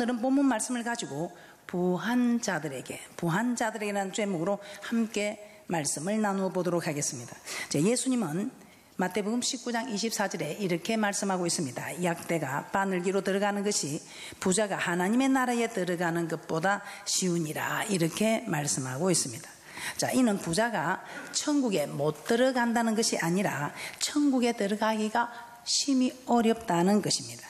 오늘은 본문 말씀을 가지고 부한자들에게라는 제목으로 함께 말씀을 나누어 보도록 하겠습니다. 예수님은 마태복음 19장 24절에 이렇게 말씀하고 있습니다. 약대가 바늘기로 들어가는 것이 부자가 하나님의 나라에 들어가는 것보다 쉬우니라, 이렇게 말씀하고 있습니다. 이는 부자가 천국에 못 들어간다는 것이 아니라 천국에 들어가기가 심히 어렵다는 것입니다.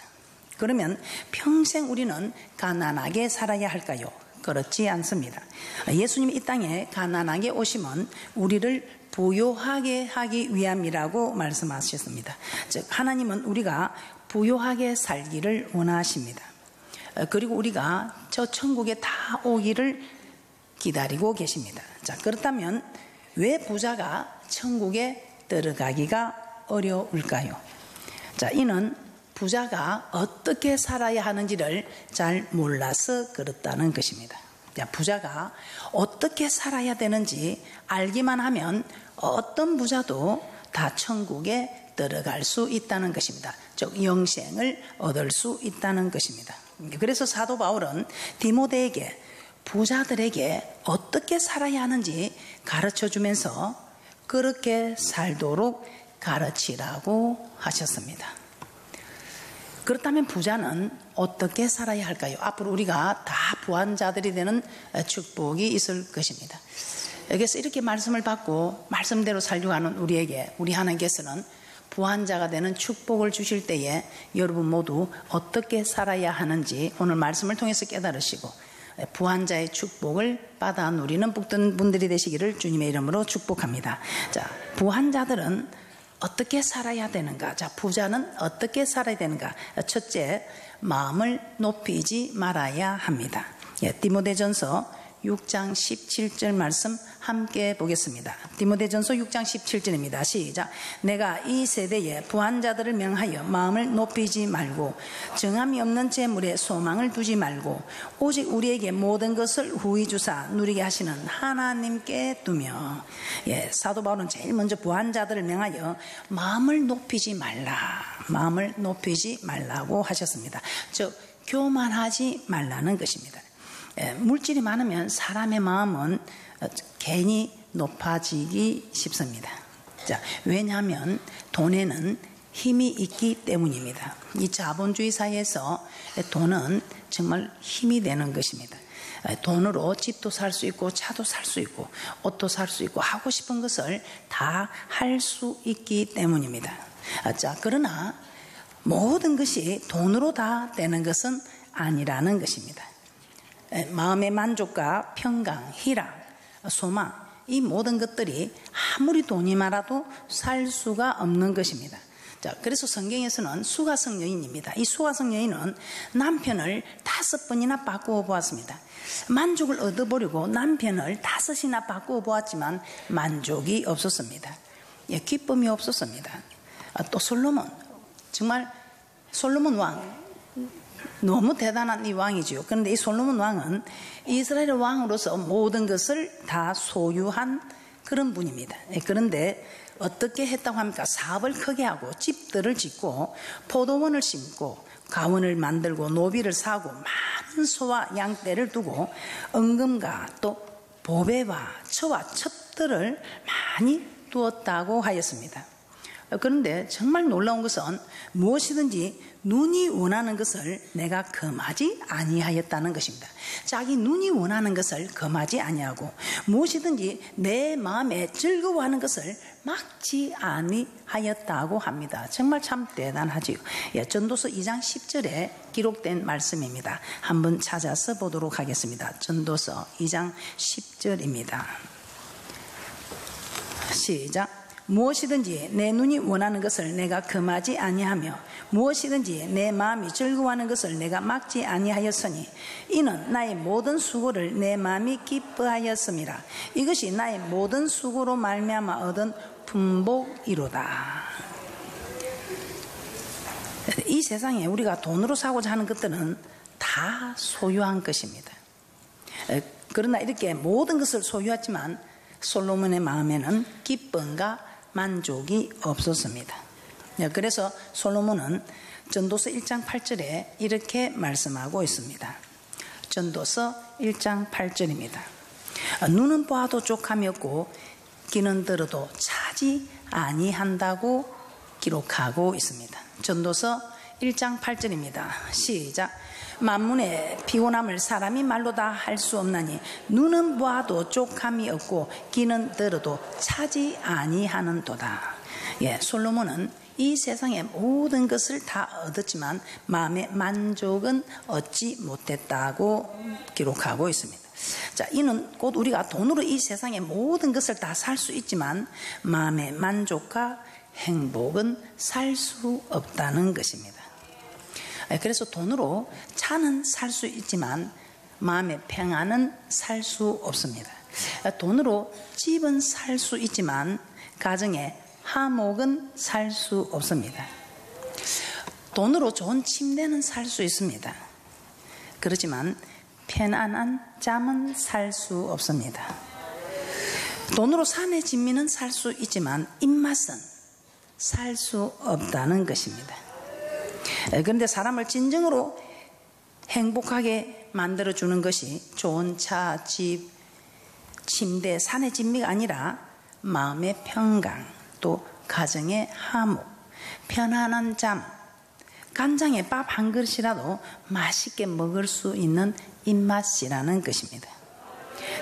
그러면 평생 우리는 가난하게 살아야 할까요? 그렇지 않습니다. 예수님이 이 땅에 가난하게 오심은 우리를 부요하게 하기 위함이라고 말씀하셨습니다. 즉 하나님은 우리가 부요하게 살기를 원하십니다. 그리고 우리가 저 천국에 다 오기를 기다리고 계십니다. 그렇다면 왜 부자가 천국에 들어가기가 어려울까요? 이는 부자가 어떻게 살아야 하는지를 잘 몰라서 그렇다는 것입니다. 부자가 어떻게 살아야 되는지 알기만 하면 어떤 부자도 다 천국에 들어갈 수 있다는 것입니다. 즉 영생을 얻을 수 있다는 것입니다. 그래서 사도 바울은 디모데에게 부자들에게 어떻게 살아야 하는지 가르쳐주면서 그렇게 살도록 가르치라고 하셨습니다. 그렇다면 부자는 어떻게 살아야 할까요? 앞으로 우리가 다 부한자들이 되는 축복이 있을 것입니다. 여기서 이렇게 말씀을 받고 말씀대로 살려고 하는 우리에게 우리 하나님께서는 부한자가 되는 축복을 주실 때에 여러분 모두 어떻게 살아야 하는지 오늘 말씀을 통해서 깨달으시고 부한자의 축복을 받아 누리는 복된 분들이 되시기를 주님의 이름으로 축복합니다. 부한자들은 어떻게 살아야 되는가? 부자는 어떻게 살아야 되는가? 첫째, 마음을 높이지 말아야 합니다. 디모데전서 6장 17절 말씀 함께 보겠습니다. 디모데전서 6장 17절입니다. 시작. 내가 이 세대에 부한자들을 명하여 마음을 높이지 말고 정함이 없는 재물에 소망을 두지 말고 오직 우리에게 모든 것을 후히 주사 누리게 하시는 하나님께 두며. 사도 바울은 제일 먼저 부한자들을 명하여 마음을 높이지 말라고 하셨습니다. 즉 교만하지 말라는 것입니다. 물질이 많으면 사람의 마음은 괜히 높아지기 쉽습니다. 왜냐하면 돈에는 힘이 있기 때문입니다. 이 자본주의 사회에서 돈은 정말 힘이 되는 것입니다. 돈으로 집도 살 수 있고 차도 살 수 있고 옷도 살 수 있고 하고 싶은 것을 다 할 수 있기 때문입니다. 그러나 모든 것이 돈으로 다 되는 것은 아니라는 것입니다. 마음의 만족과 평강, 희락, 소망, 이 모든 것들이 아무리 돈이 많아도 살 수가 없는 것입니다. 그래서 성경에서는 수가성 여인입니다. 이 수가성 여인은 남편을 5번이나 바꾸어 보았습니다. 만족을 얻어보려고 남편을 5이나 바꾸어 보았지만 만족이 없었습니다. 기쁨이 없었습니다. 또 솔로몬, 정말 솔로몬 왕, 너무 대단한 이 왕이죠. 그런데 이 솔로몬 왕은 이스라엘의 왕으로서 모든 것을 다 소유한 그런 분입니다. 그런데 어떻게 했다고 합니까? 사업을 크게 하고 집들을 짓고 포도원을 심고 가원을 만들고 노비를 사고 많은 소와 양떼를 두고 은금과 또 보배와 처와 첩들을 많이 두었다고 하였습니다. 그런데 정말 놀라운 것은 무엇이든지 눈이 원하는 것을 내가 금하지 아니하였다는 것입니다. 자기 눈이 원하는 것을 금하지 아니하고 무엇이든지 내 마음에 즐거워하는 것을 막지 아니하였다고 합니다. 정말 참 대단하지요. 전도서 2장 10절에 기록된 말씀입니다. 한번 찾아서 보도록 하겠습니다. 전도서 2장 10절입니다. 시작. 무엇이든지 내 눈이 원하는 것을 내가 금하지 아니하며 무엇이든지 내 마음이 즐거워하는 것을 내가 막지 아니하였으니 이는 나의 모든 수고를 내 마음이 기뻐하였음이라. 이것이 나의 모든 수고로 말미암아 얻은 품복이로다. 이 세상에 우리가 돈으로 사고자 하는 것들은 다 소유한 것입니다. 그러나 이렇게 모든 것을 소유했지만 솔로몬의 마음에는 기쁨과 만족이 없었습니다. 그래서 솔로몬은 전도서 1장 8절에 이렇게 말씀하고 있습니다. 전도서 1장 8절입니다. 눈은 보아도 족함이 없고 귀는 들어도 차지 아니한다고 기록하고 있습니다. 전도서 1장 8절입니다. 시작. 만문의 피곤함을 사람이 말로 다 할 수 없나니 눈은 보아도 족함이 없고 귀는 들어도 차지 아니하는도다. 솔로몬은 이 세상의 모든 것을 다 얻었지만 마음의 만족은 얻지 못했다고 기록하고 있습니다. 자, 이는 곧 우리가 돈으로 이 세상의 모든 것을 다 살 수 있지만 마음의 만족과 행복은 살 수 없다는 것입니다. 그래서 돈으로 차는 살 수 있지만 마음의 평안은 살 수 없습니다. 돈으로 집은 살 수 있지만 가정의 화목은 살 수 없습니다. 돈으로 좋은 침대는 살 수 있습니다. 그렇지만 편안한 잠은 살 수 없습니다. 돈으로 산의 진미는 살 수 있지만 입맛은 살 수 없다는 것입니다. 그런데 사람을 진정으로 행복하게 만들어주는 것이 좋은 차, 집, 침대, 산의 진미가 아니라 마음의 평강, 또 가정의 화목, 편안한 잠, 간장에 밥 한 그릇이라도 맛있게 먹을 수 있는 입맛이라는 것입니다.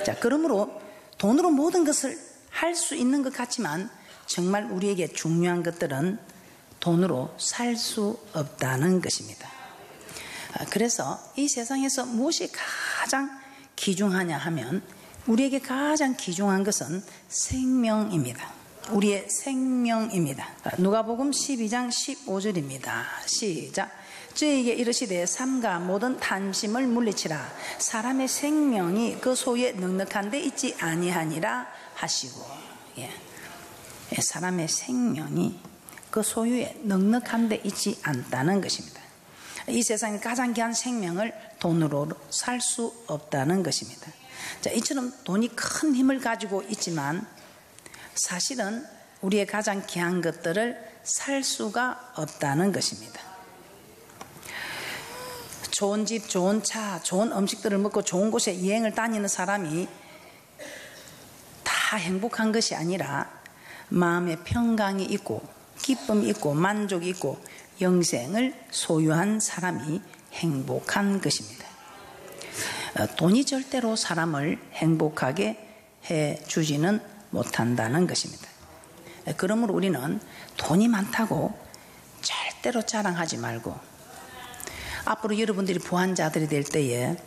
자, 그러므로 돈으로 모든 것을 할 수 있는 것 같지만 정말 우리에게 중요한 것들은 돈으로 살 수 없다는 것입니다. 그래서 이 세상에서 무엇이 가장 귀중하냐 하면 우리에게 가장 귀중한 것은 생명입니다. 우리의 생명입니다. 누가복음 12장 15절입니다. 시작. 저에게 이르시되 삼가 모든 탐심을 물리치라. 사람의 생명이 그 소유에 넉넉한 데 있지 아니하니라 하시고. 사람의 생명이 그 소유에 넉넉한 데 있지 않다는 것입니다. 이 세상에 가장 귀한 생명을 돈으로 살 수 없다는 것입니다. 자, 이처럼 돈이 큰 힘을 가지고 있지만 사실은 우리의 가장 귀한 것들을 살 수가 없다는 것입니다. 좋은 집, 좋은 차, 좋은 음식들을 먹고 좋은 곳에 여행을 다니는 사람이 다 행복한 것이 아니라 마음의 평강이 있고 기쁨이 있고 만족이 있고 영생을 소유한 사람이 행복한 것입니다. 돈이 절대로 사람을 행복하게 해주지는 못한다는 것입니다. 그러므로 우리는 돈이 많다고 절대로 자랑하지 말고 앞으로 여러분들이 부한자들이 될 때에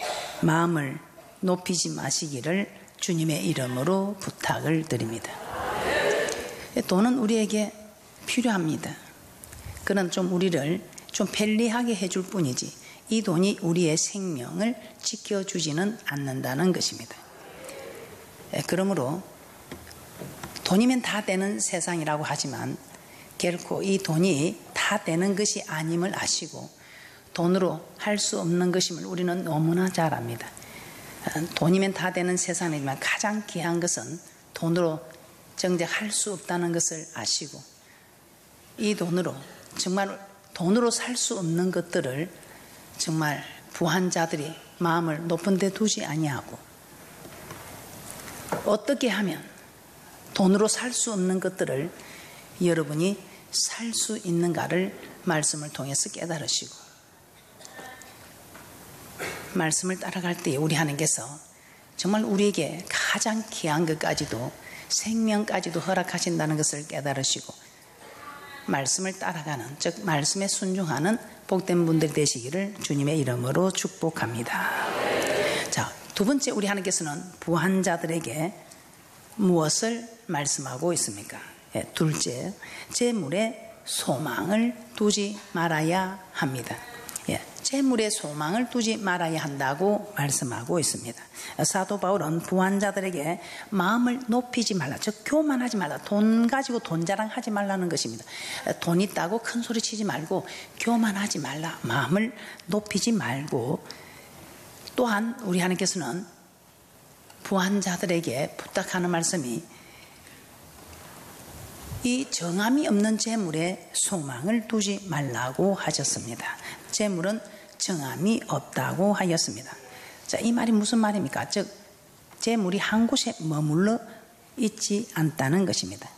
마음을 높이지 마시기를 주님의 이름으로 부탁을 드립니다. 돈은 우리에게 필요합니다. 그는 좀 우리를 좀 편리하게 해줄 뿐이지 이 돈이 우리의 생명을 지켜주지는 않는다는 것입니다. 그러므로 돈이면 다 되는 세상이라고 하지만 결코 이 돈이 다 되는 것이 아님을 아시고 돈으로 할 수 없는 것임을 우리는 너무나 잘 압니다. 돈이면 다 되는 세상이지만 가장 귀한 것은 돈으로 정작 할 수 없다는 것을 아시고 이 돈으로 정말 돈으로 살 수 없는 것들을 정말 부한 자들이 마음을 높은 데 두지 아니하고 어떻게 하면 돈으로 살 수 없는 것들을 여러분이 살 수 있는가를 말씀을 통해서 깨달으시고 말씀을 따라갈 때 우리 하나님께서 정말 우리에게 가장 귀한 것까지도 생명까지도 허락하신다는 것을 깨달으시고 말씀을 따라가는 즉 말씀에 순종하는 복된 분들 되시기를 주님의 이름으로 축복합니다. 자, 두 번째 우리 하나님께서는 부한 자들에게 무엇을 말씀하고 있습니까? 둘째, 재물에 소망을 두지 말아야 합니다. 재물에 소망을 두지 말아야 한다고 말씀하고 있습니다. 사도 바울은 부한 자들에게 마음을 높이지 말라, 즉 교만하지 말라, 돈 가지고 돈 자랑하지 말라는 것입니다. 돈 있다고 큰 소리 치지 말고 교만하지 말라, 마음을 높이지 말고 또한 우리 하나님께서는 부한 자들에게 부탁하는 말씀이 이 정함이 없는 재물에 소망을 두지 말라고 하셨습니다. 재물은 정함이 없다고 하였습니다. 자, 이 말이 무슨 말입니까? 즉 재물이 한 곳에 머물러 있지 않다는 것입니다.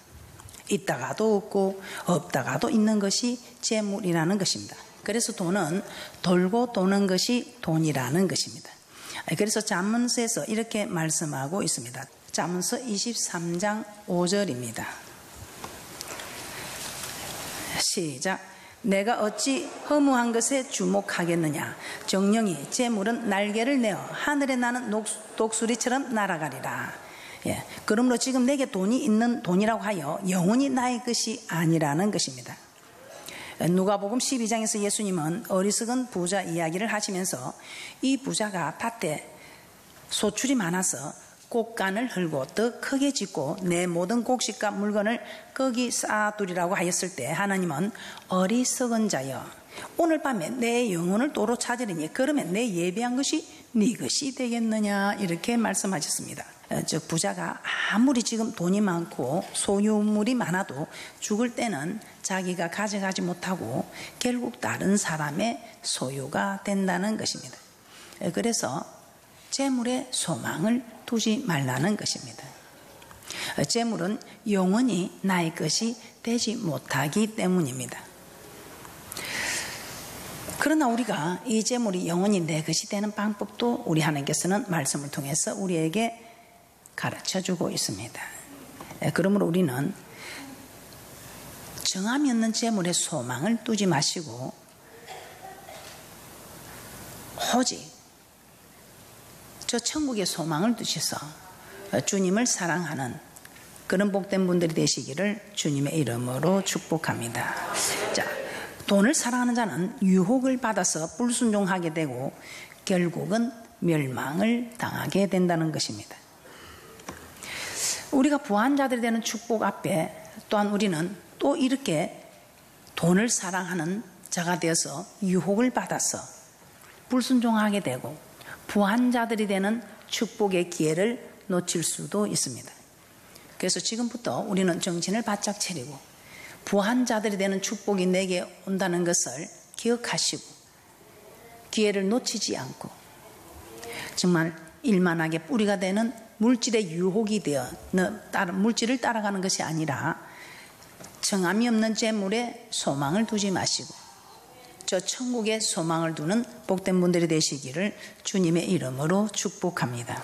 있다가도 없고 없다가도 있는 것이 재물이라는 것입니다. 그래서 돈은 돌고 도는 것이 돈이라는 것입니다. 그래서 잠언서에서 이렇게 말씀하고 있습니다. 잠언서 23장 5절입니다. 시작. 내가 어찌 허무한 것에 주목하겠느냐. 정령이 재물은 날개를 내어 하늘에 나는 독수리처럼 날아가리라. 예, 그러므로 지금 내게 돈이 있는 돈이라고 하여 영원히 나의 것이 아니라는 것입니다. 누가복음 12장에서 예수님은 어리석은 부자 이야기를 하시면서 이 부자가 밭에 소출이 많아서 곡간을 헐고 더 크게 짓고 내 모든 곡식과 물건을 거기 쌓아두리라고 하였을 때 하나님은 어리석은 자여 오늘 밤에 내 영혼을 도로 찾으리니 그러면 내 예비한 것이 네 것이 되겠느냐 이렇게 말씀하셨습니다. 즉 부자가 아무리 지금 돈이 많고 소유물이 많아도 죽을 때는 자기가 가져가지 못하고 결국 다른 사람의 소유가 된다는 것입니다. 그래서 재물에 소망을 두지 말라는 것입니다. 재물은 영원히 나의 것이 되지 못하기 때문입니다. 그러나 우리가 이 재물이 영원히 내 것이 되는 방법도 우리 하나님께서는 말씀을 통해서 우리에게 가르쳐주고 있습니다. 그러므로 우리는 정함이 없는 재물에 소망을 두지 마시고 오직 저 천국에 소망을 두셔서 주님을 사랑하는 그런 복된 분들이 되시기를 주님의 이름으로 축복합니다. 자, 돈을 사랑하는 자는 유혹을 받아서 불순종하게 되고 결국은 멸망을 당하게 된다는 것입니다. 우리가 부한 자들이 되는 축복 앞에 또한 우리는 또 이렇게 돈을 사랑하는 자가 되어서 유혹을 받아서 불순종하게 되고 부한 자들이 되는 축복의 기회를 놓칠 수도 있습니다. 그래서 지금부터 우리는 정신을 바짝 차리고 부한 자들이 되는 축복이 내게 온다는 것을 기억하시고 기회를 놓치지 않고 정말 일만하게 뿌리가 되는 물질의 유혹이 되어 물질을 따라가는 것이 아니라 정함이 없는 재물에 소망을 두지 마시고 저 천국에 소망을 두는 복된 분들이 되시기를 주님의 이름으로 축복합니다.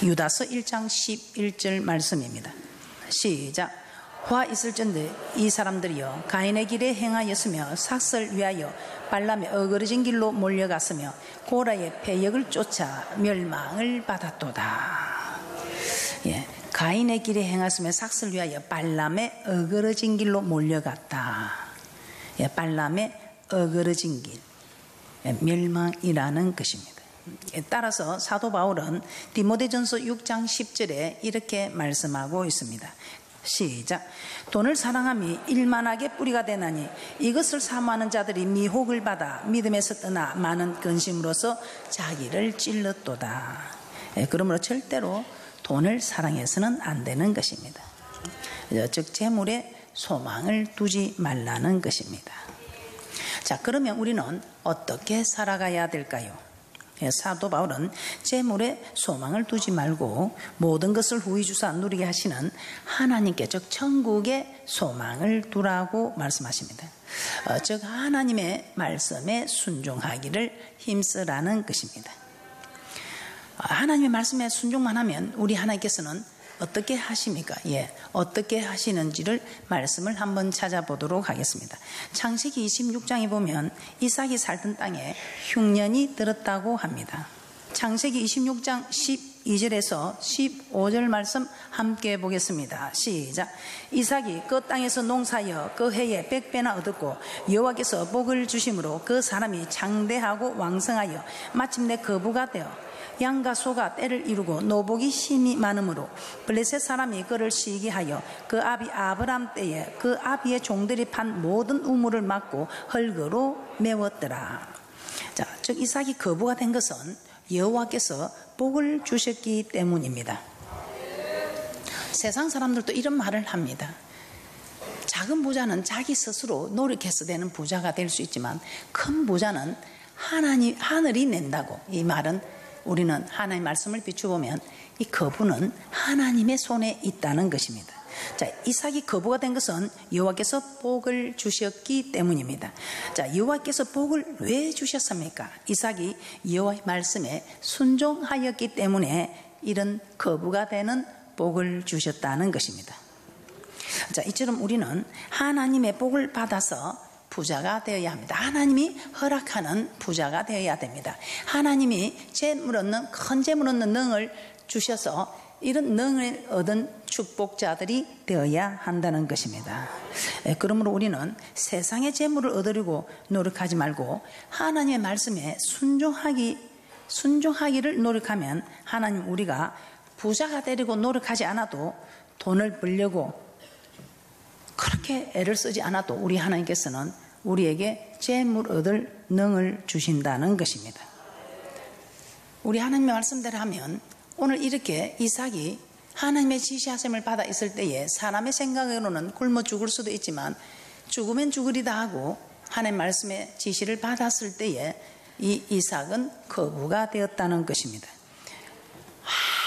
유다서 1장 11절 말씀입니다. 시작. 화 있을전대 이 사람들이여 가인의 길에 행하였으며 삭설 위하여 발람의 어그러진 길로 몰려갔으며 고라의 패역을 쫓아 멸망을 받았도다. 예, 가인의 길에 행하였으며 삭설 위하여 발람의 어그러진 길로 몰려갔다. 예, 발람의 어그러진 길, 예, 멸망이라는 것입니다. 따라서 사도 바울은 디모데전서 6장 10절에 이렇게 말씀하고 있습니다. 시작. 돈을 사랑함이 일만하게 뿌리가 되나니 이것을 사모하는 자들이 미혹을 받아 믿음에서 떠나 많은 근심으로서 자기를 찔렀도다. 그러므로 절대로 돈을 사랑해서는 안 되는 것입니다. 즉 재물에 소망을 두지 말라는 것입니다. 자, 그러면 우리는 어떻게 살아가야 될까요? 사도 바울은 재물에 소망을 두지 말고 모든 것을 후히 주사 누리게 하시는 하나님께 즉 천국에 소망을 두라고 말씀하십니다. 즉 하나님의 말씀에 순종하기를 힘쓰라는 것입니다. 하나님의 말씀에 순종만 하면 우리 하나님께서는 어떻게 하십니까? 예, 어떻게 하시는지를 말씀을 한번 찾아보도록 하겠습니다. 창세기 26장에 보면 이삭이 살던 땅에 흉년이 들었다고 합니다. 창세기 26장 12절에서 15절 말씀 함께 보겠습니다. 시작. 이삭이 그 땅에서 농사하여 그 해에 100배나 얻었고 여호와께서 복을 주심으로 그 사람이 장대하고 왕성하여 마침내 거부가 되어 양과 소가 때를 이루고 노복이 심히 많으므로 블레셋 사람이 그를 시기하여 그 아비 아브람 때에 그 아비의 종들이 판 모든 우물을 막고 흙으로 메웠더라. 자, 즉 이삭이 거부가 된 것은 여호와께서 복을 주셨기 때문입니다. 세상 사람들도 이런 말을 합니다. 작은 부자는 자기 스스로 노력해서 되는 부자가 될 수 있지만 큰 부자는 하늘이 낸다고. 이 말은 우리는 하나님의 말씀을 비추보면 이 거부는 하나님의 손에 있다는 것입니다. 자, 이삭이 거부가 된 것은 여호와께서 복을 주셨기 때문입니다. 자, 여호와께서 복을 왜 주셨습니까? 이삭이 여호와의 말씀에 순종하였기 때문에 이런 거부가 되는 복을 주셨다는 것입니다. 자, 이처럼 우리는 하나님의 복을 받아서 부자가 되어야 합니다. 하나님이 허락하는 부자가 되어야 됩니다. 하나님이 큰 재물 얻는 능을 주셔서 이런 능을 얻은 축복자들이 되어야 한다는 것입니다. 그러므로 우리는 세상의 재물을 얻으려고 노력하지 말고 하나님의 말씀에 순종하기를 노력하면 하나님 우리가 부자가 되려고 노력하지 않아도 돈을 벌려고 그렇게 애를 쓰지 않아도 우리 하나님께서는 우리에게 재물 얻을 능을 주신다는 것입니다. 우리 하나님의 말씀대로 하면 오늘 이렇게 이삭이 하나님의 지시하심을 받아 있을 때에 사람의 생각으로는 굶어 죽을 수도 있지만 죽으면 죽으리다 하고 하나님의 말씀의 지시를 받았을 때에 이 이삭은 거부가 되었다는 것입니다.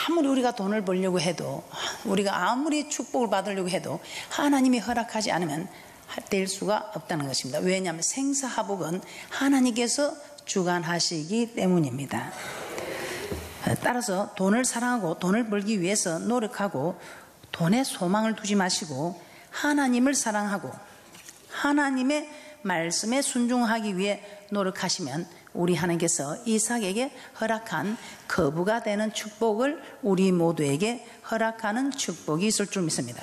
아무리 우리가 돈을 벌려고 해도 우리가 아무리 축복을 받으려고 해도 하나님이 허락하지 않으면 될 수가 없다는 것입니다. 왜냐하면 생사화복은 하나님께서 주관하시기 때문입니다. 따라서 돈을 사랑하고 돈을 벌기 위해서 노력하고 돈에 소망을 두지 마시고 하나님을 사랑하고 하나님의 말씀에 순종하기 위해 노력하시면 우리 하나님께서 이삭에게 허락한 거부가 되는 축복을 우리 모두에게 허락하는 축복이 있을 줄 믿습니다.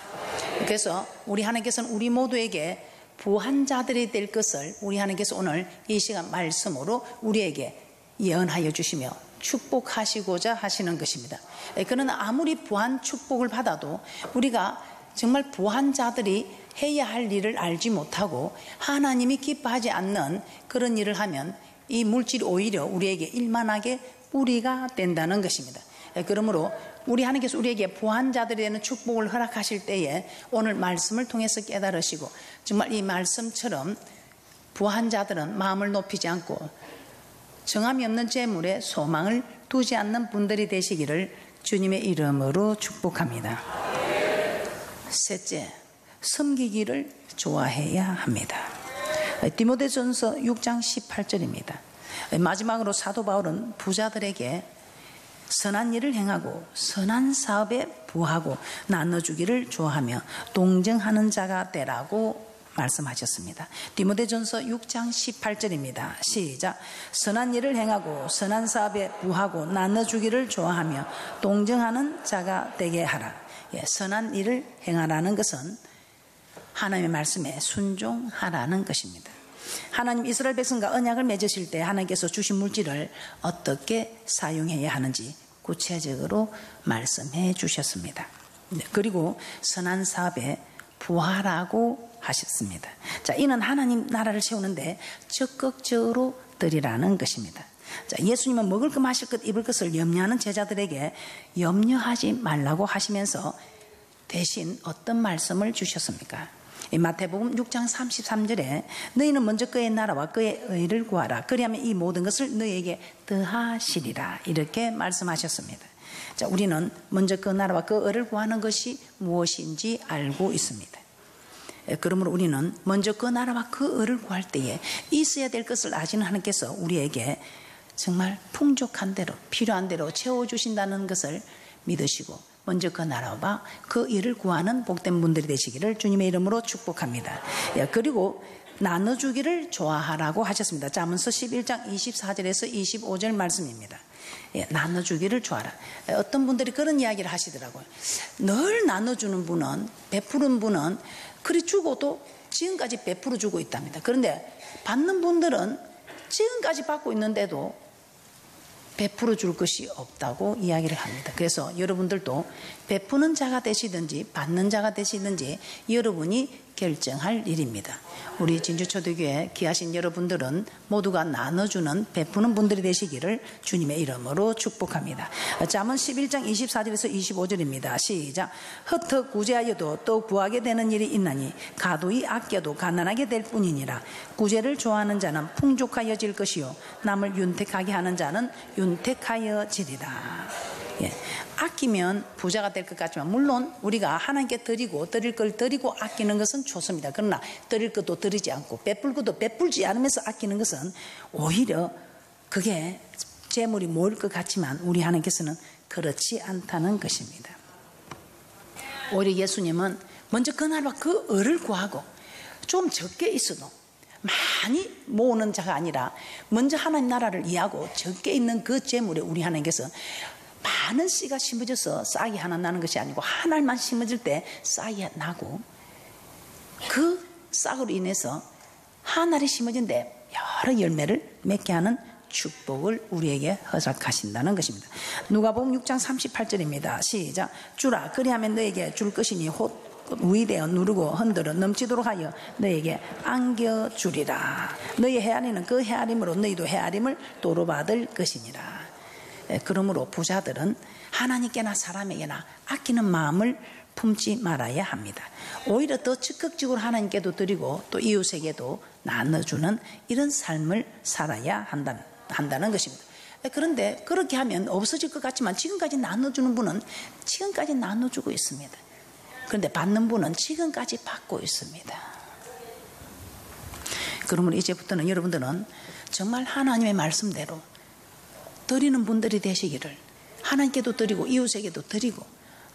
그래서 우리 하나님께서는 우리 모두에게 부한 자들이 될 것을 우리 하나님께서 오늘 이 시간 말씀으로 우리에게 예언하여 주시며 축복하시고자 하시는 것입니다. 그러나 아무리 부한 축복을 받아도 우리가 정말 부한 자들이 해야 할 일을 알지 못하고 하나님이 기뻐하지 않는 그런 일을 하면 이 물질이 오히려 우리에게 일만하게 뿌리가 된다는 것입니다. 그러므로 우리 하나님께서 우리에게 부한 자들이 되는 축복을 허락하실 때에 오늘 말씀을 통해서 깨달으시고 정말 이 말씀처럼 부한 자들은 마음을 높이지 않고 정함이 없는 재물에 소망을 두지 않는 분들이 되시기를 주님의 이름으로 축복합니다. 셋째, 섬기기를 좋아해야 합니다. 디모데전서 6장 18절입니다. 마지막으로 사도 바울은 부자들에게 선한 일을 행하고 선한 사업에 부하고 나눠주기를 좋아하며 동정하는 자가 되라고 말씀하셨습니다. 디모데전서 6장 18절입니다. 시작. 선한 일을 행하고 선한 사업에 부하고 나눠주기를 좋아하며 동정하는 자가 되게 하라. 선한 일을 행하라는 것은 하나님의 말씀에 순종하라는 것입니다. 하나님 이스라엘 백성과 언약을 맺으실 때 하나님께서 주신 물질을 어떻게 사용해야 하는지 구체적으로 말씀해 주셨습니다. 그리고 선한 사업에 부하라고 하셨습니다. 자, 이는 하나님 나라를 세우는데 적극적으로 드리라는 것입니다. 자, 예수님은 먹을 것 마실 것 입을 것을 염려하는 제자들에게 염려하지 말라고 하시면서 대신 어떤 말씀을 주셨습니까? 마태복음 6장 33절에 너희는 먼저 그의 나라와 그의 의를 구하라. 그리하면 이 모든 것을 너희에게 더하시리라. 이렇게 말씀하셨습니다. 자, 우리는 먼저 그 나라와 그 의를 구하는 것이 무엇인지 알고 있습니다. 그러므로 우리는 먼저 그 나라와 그 의를 구할 때에 있어야 될 것을 아시는 하나님께서 우리에게 정말 풍족한 대로 필요한 대로 채워주신다는 것을 믿으시고 먼저 그 나라와 그 일을 구하는 복된 분들이 되시기를 주님의 이름으로 축복합니다. 그리고 나눠주기를 좋아하라고 하셨습니다. 잠언서 11장 24절에서 25절 말씀입니다. 나눠주기를 좋아하라. 어떤 분들이 그런 이야기를 하시더라고요. 늘 나눠주는 분은, 베푸는 분은 그리 주고도 지금까지 베풀어 주고 있답니다. 그런데 받는 분들은 지금까지 받고 있는데도 베풀어 줄 것이 없다고 이야기를 합니다. 그래서 여러분들도 베푸는 자가 되시든지 받는 자가 되시든지 여러분이 결정할 일입니다. 우리 진주초대교회 귀하신 여러분들은 모두가 나눠주는 베푸는 분들이 되시기를 주님의 이름으로 축복합니다. 잠언 11장 24절에서 25절입니다. 시작. 흩어 구제하여도 또 구하게 되는 일이 있나니 가도히 아껴도 가난하게 될 뿐이니라. 구제를 좋아하는 자는 풍족하여질 것이요 남을 윤택하게 하는 자는 윤택하여지리라. 예, 아끼면 부자가 될 것 같지만 물론 우리가 하나님께 드리고 드릴 걸 드리고 아끼는 것은 좋습니다. 그러나 드릴 것도 드리지 않고 베풀 것도 베풀지 않으면서 아끼는 것은 오히려 그게 재물이 모일 것 같지만 우리 하나님께서는 그렇지 않다는 것입니다. 오히려 예수님은 먼저 그날과 그 을을 구하고 좀 적게 있어도 많이 모으는 자가 아니라 먼저 하나님 나라를 이해하고 적게 있는 그 재물에 우리 하나님께서 많은 씨가 심어져서 싹이 하나 나는 것이 아니고 하나만 심어질 때 싹이 나고 그 싹으로 인해서 하나를 심어진데 여러 열매를 맺게 하는 축복을 우리에게 허락하신다는 것입니다. 누가복음 6장 38절입니다. 시작. 주라 그리하면 너에게 줄 것이니 곧 위대어 누르고 흔들어 넘치도록 하여 너에게 안겨주리라. 너의 헤아리는 그 헤아림으로 너희도 헤아림을 도로 받을 것이니라. 그러므로 부자들은 하나님께나 사람에게나 아끼는 마음을 품지 말아야 합니다. 오히려 더 적극적으로 하나님께도 드리고 또 이웃에게도 나눠주는 이런 삶을 살아야 한다는 것입니다. 그런데 그렇게 하면 없어질 것 같지만 지금까지 나눠주는 분은 지금까지 나눠주고 있습니다. 그런데 받는 분은 지금까지 받고 있습니다. 그러면 이제부터는 여러분들은 정말 하나님의 말씀대로 드리는 분들이 되시기를, 하나님께도 드리고 이웃에게도 드리고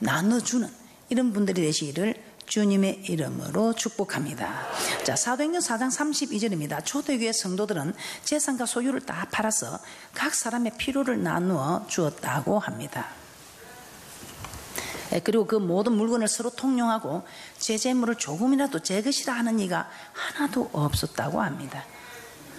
나눠주는 이런 분들이 되시기를 주님의 이름으로 축복합니다. 자, 사도행전 4장 32절입니다. 초대교회 성도들은 재산과 소유를 다 팔아서 각 사람의 필요를 나누어 주었다고 합니다. 그리고 그 모든 물건을 서로 통용하고 제 재물을 조금이라도 제 것이라 하는 이가 하나도 없었다고 합니다.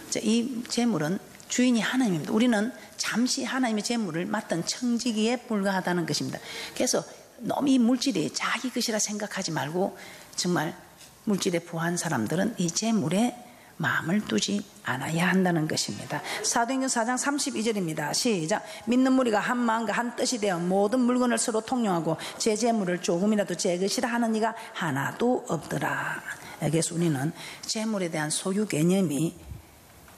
자, 이 재물은 주인이 하나님입니다. 우리는 잠시 하나님의 재물을 맡은 청지기에 불과하다는 것입니다. 그래서 너무 이 물질이 자기 것이라 생각하지 말고 정말 물질에 부한 사람들은 이 재물에 마음을 두지 않아야 한다는 것입니다. 사도행전 4장 32절입니다. 시작. 믿는 무리가 한 마음과 한 뜻이 되어 모든 물건을 서로 통용하고 제 재물을 조금이라도 제 것이라 하는 이가 하나도 없더라. 그래서 우리는 재물에 대한 소유 개념이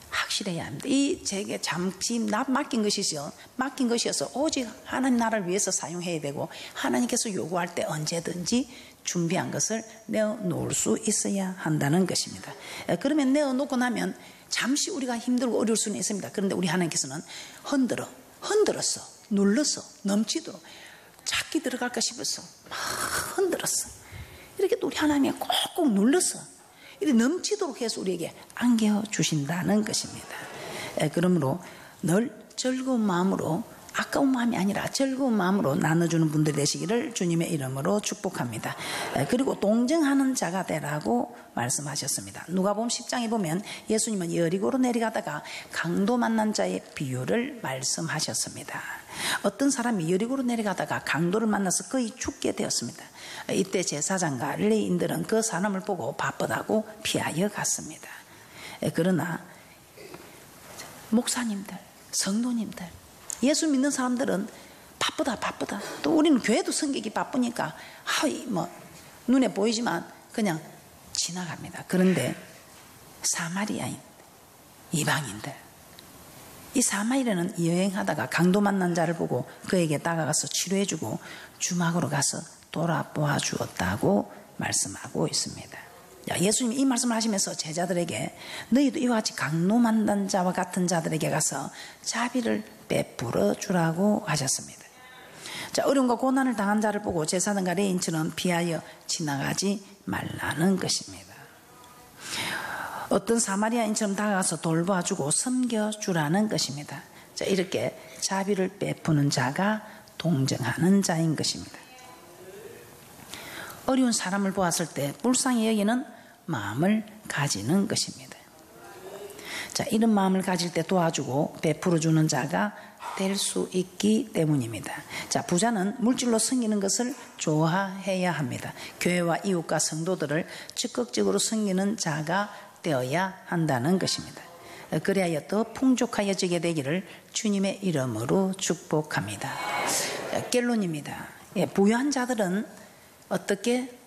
확실해야 합니다. 이 제게 잠시 맡긴 것이어서 오직 하나님 나라를 위해서 사용해야 되고 하나님께서 요구할 때 언제든지 준비한 것을 내어놓을 수 있어야 한다는 것입니다. 그러면 내어놓고 나면 잠시 우리가 힘들고 어려울 수는 있습니다. 그런데 우리 하나님께서는 흔들었어, 눌러서 넘치도록 작게 들어갈까 싶어서 막 흔들었어. 이렇게 또 우리 하나님이 꼭꼭 눌러서 이렇게 넘치도록 해서 우리에게 안겨주신다는 것입니다. 그러므로 늘 즐거운 마음으로, 아까운 마음이 아니라 즐거운 마음으로 나눠주는 분들 되시기를 주님의 이름으로 축복합니다. 그리고 동정하는 자가 되라고 말씀하셨습니다. 누가복음 10장에 보면 예수님은 여리고로 내려가다가 강도 만난 자의 비유를 말씀하셨습니다. 어떤 사람이 여리고로 내려가다가 강도를 만나서 거의 죽게 되었습니다. 이때 제사장과 레위인들은 그 사람을 보고 바쁘다고 피하여 갔습니다. 그러나 목사님들, 성도님들, 예수 믿는 사람들은 바쁘다. 또 우리는 교회도 성격이 바쁘니까 눈에 보이지만 그냥 지나갑니다. 그런데 사마리아인, 이방인들, 이 사마리아는 여행하다가 강도 만난 자를 보고 그에게 다가가서 치료해주고 주막으로 가서 돌아보아 주었다고 말씀하고 있습니다. 예수님이 이 말씀을 하시면서 제자들에게 너희도 이와 같이 강도 만난 자와 같은 자들에게 가서 자비를 베풀어 주라고 하셨습니다. 자, 어려움과 고난을 당한 자를 보고 제사장과 레위인처럼 피하여 지나가지 말라는 것입니다. 어떤 사마리아인처럼 다가가서 돌봐주고 섬겨주라는 것입니다. 자, 이렇게 자비를 베푸는 자가 동정하는 자인 것입니다. 어려운 사람을 보았을 때 불쌍히 여기는 마음을 가지는 것입니다. 자, 이런 마음을 가질 때 도와주고 베풀어 주는 자가 될 수 있기 때문입니다. 자, 부자는 물질로 섬기는 것을 좋아해야 합니다. 교회와 이웃과 성도들을 적극적으로 섬기는 자가 되어야 한다는 것입니다. 그래야 더 풍족하여지게 되기를 주님의 이름으로 축복합니다. 결론입니다. 부유한 자들은 어떻게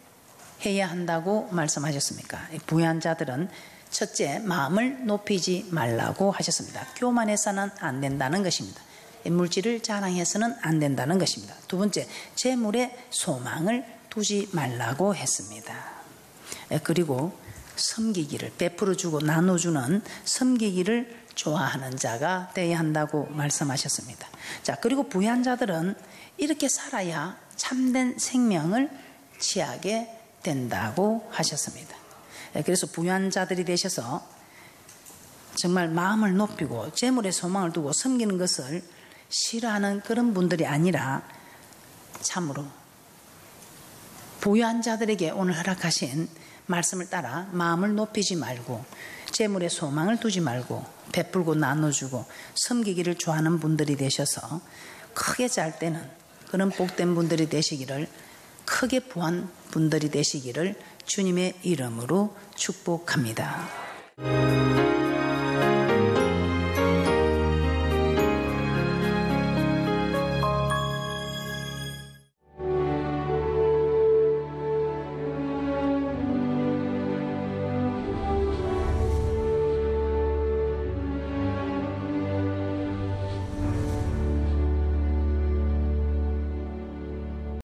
해야 한다고 말씀하셨습니까? 부유한 자들은 첫째, 마음을 높이지 말라고 하셨습니다. 교만해서는 안 된다는 것입니다. 물질을 자랑해서는 안 된다는 것입니다. 두 번째, 재물에 소망을 두지 말라고 했습니다. 그리고 섬기기를, 베풀어 주고 나눠주는 섬기기를 좋아하는 자가 되어야 한다고 말씀하셨습니다. 자, 그리고 부유한 자들은 이렇게 살아야 참된 생명을 취하게 된다고 하셨습니다. 그래서 부유한 자들이 되셔서 정말 마음을 높이고 재물에 소망을 두고 섬기는 것을 싫어하는 그런 분들이 아니라 참으로 부유한 자들에게 오늘 허락하신 말씀을 따라 마음을 높이지 말고 재물에 소망을 두지 말고 베풀고 나눠주고 섬기기를 좋아하는 분들이 되셔서 크게 잘 때는 그런 복된 분들이 되시기를, 크게 부한 분들이 되시기를 주님의 이름으로 축복합니다.